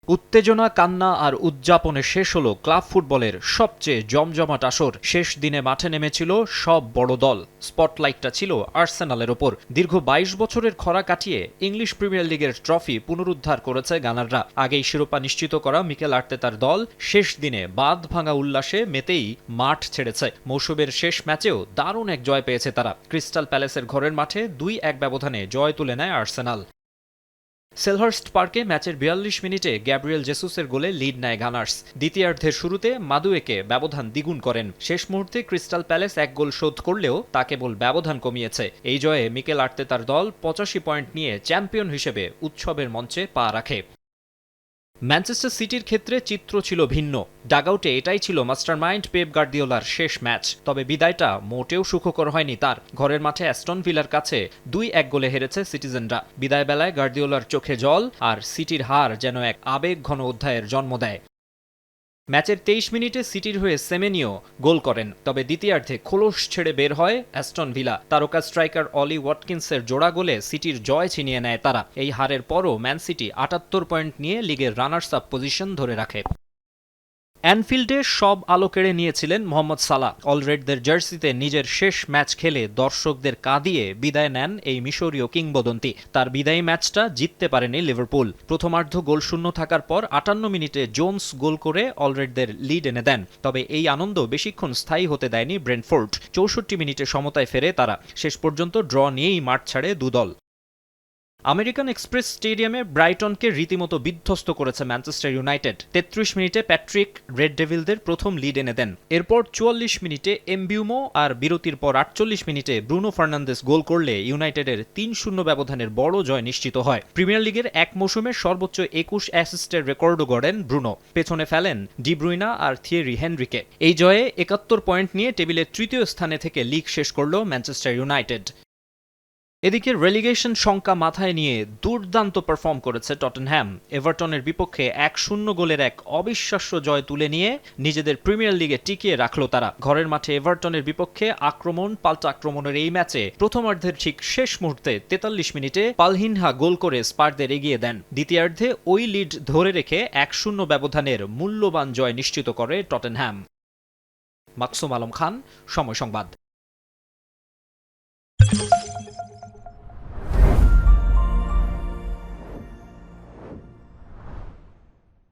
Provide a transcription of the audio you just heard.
উত্তেজনা, কান্না আর উদযাপনে শেষ হলো ক্লাব ফুটবলের সবচেয়ে জমজমাট আসর। শেষ দিনে মাঠে নেমেছিল সব বড় দল। স্পটলাইটটা ছিল আর্সেনালের ওপর। দীর্ঘ ২২ বছরের খরা কাটিয়ে ইংলিশ প্রিমিয়ার লিগের ট্রফি পুনরুদ্ধার করেছে গানাররা। আগেই শিরোপা নিশ্চিত করা মিকেল আর্তেতার দল শেষ দিনে বাঁধ ভাঙা উল্লাসে মেতেই মাঠ ছেড়েছে। মৌসুমের শেষ ম্যাচেও দারুণ এক জয় পেয়েছে তারা। ক্রিস্টাল প্যালেসের ঘরের মাঠে ২-১ ব্যবধানে জয় তুলে নেয় আর্সেনাল। সেলহার্স্ট পার্কে ম্যাচের ৪২ মিনিটে গ্যাব্রিয়েল জেসুসের গোলে লিড নেয় গানার্স। দ্বিতীয়ার্ধের শুরুতে মাদুয়েকে ব্যবধান দ্বিগুণ করেন। শেষ মুহূর্তে ক্রিস্টাল প্যালেস এক গোল শোধ করলেও তা কেবল ব্যবধান কমিয়েছে। এই জয়ে মিকেল আর্তেতার দল ৮৫ পয়েন্ট নিয়ে চ্যাম্পিয়ন হিসেবে উৎসবের মঞ্চে পা রাখে। ম্যানচেস্টার সিটির ক্ষেত্রে চিত্র ছিল ভিন্ন। ডাগআউটে এটাই ছিল মাস্টারমাইন্ড পেপ গার্দিওলার শেষ ম্যাচ। তবে বিদায়টা মোটেও সুখকর হয়নি তার। ঘরের মাঠে অ্যাস্টন ভিলার কাছে ২-১ গোলে হেরেছে সিটিজেনরা। বিদায় বেলায় গার্দিওলার চোখে জল, আর সিটির হার যেন এক আবেগঘন অধ্যায়ের জন্ম দেয়। ম্যাচের ২৩ মিনিটে সিটির হয়ে সেমেনিও গোল করেন। তবে দ্বিতীয়ার্ধে খোলস ছেড়ে বের হয় অ্যাস্টন ভিলা। তারকা স্ট্রাইকার অলি ওয়াটকিন্সের জোড়া গোলে সিটির জয় ছিনিয়ে নেয় তারা। এই হারের পরও ম্যান সিটি ৭৮ পয়েন্ট নিয়ে লিগের রানার্স আপ পজিশন ধরে রাখে। অ্যানফিল্ডে সব আলো কেড়ে নিয়েছিলেন মোহাম্মদ সালাহ। অলরেডদের জার্সিতে নিজের শেষ ম্যাচ খেলে দর্শকদের কাঁদিয়ে বিদায় নেন এই মিশরীয় কিংবদন্তি। তার বিদায়ী ম্যাচটা জিততে পারেনি লিভারপুল। প্রথমার্ধ গোলশূন্য থাকার পর ৫৮ মিনিটে জোন্স গোল করে অলরেডদের লিড এনে দেন। তবে এই আনন্দ বেশিক্ষণ স্থায়ী হতে দেয়নি ব্রেন্টফোর্ড। ৬৪ মিনিটে সমতায় ফেরে তারা। শেষ পর্যন্ত ড্র নিয়েই মাঠ ছাড়ে দুদল। আমেরিকান এক্সপ্রেস স্টেডিয়ামে ব্রাইটনকে রীতিমতো বিধ্বস্ত করেছে ম্যানচেস্টার ইউনাইটেড। ৩৩ মিনিটে প্যাট্রিক রেড ডেভিলদের প্রথম লিড এনে দেন। এরপর ৪৪ মিনিটে এমবিউমো আর বিরতির পর ৪৮ মিনিটে ব্রুনো ফার্নান্দেস গোল করলে ইউনাইটেডের ৩-০ ব্যবধানের বড় জয় নিশ্চিত হয়। প্রিমিয়ার লিগের এক মৌসুমে সর্বোচ্চ ২১ অ্যাসিস্টের রেকর্ডও গড়েন ব্রুনো। পেছনে ফেলেন ডি ব্রুইনা আর থিয়েরি হেনরিকে। এই জয়ে ৭১ পয়েন্ট নিয়ে টেবিলের তৃতীয় স্থানে থেকে লিগ শেষ করল ম্যানচেস্টার ইউনাইটেড। এদিকে রেলিগেশন শঙ্কা মাথায় নিয়ে দুর্দান্ত পারফর্ম করেছে টটেনহ্যাম। এভারটনের বিপক্ষে ১-০ গোলের এক অবিশ্বাস্য জয় তুলে নিয়ে নিজেদের প্রিমিয়ার লিগে টিকিয়ে রাখল তারা। ঘরের মাঠে এভারটনের বিপক্ষে আক্রমণ পাল্টা আক্রমণের এই ম্যাচে প্রথমার্ধের ঠিক শেষ মুহূর্তে ৪৩ মিনিটে পালহিনহা গোল করে স্পারদের এগিয়ে দেন। দ্বিতীয়ার্ধে ওই লিড ধরে রেখে ১-০ ব্যবধানের মূল্যবান জয় নিশ্চিত করে টটেনহ্যাম। মাকসুম আলম খান, সময় সংবাদ।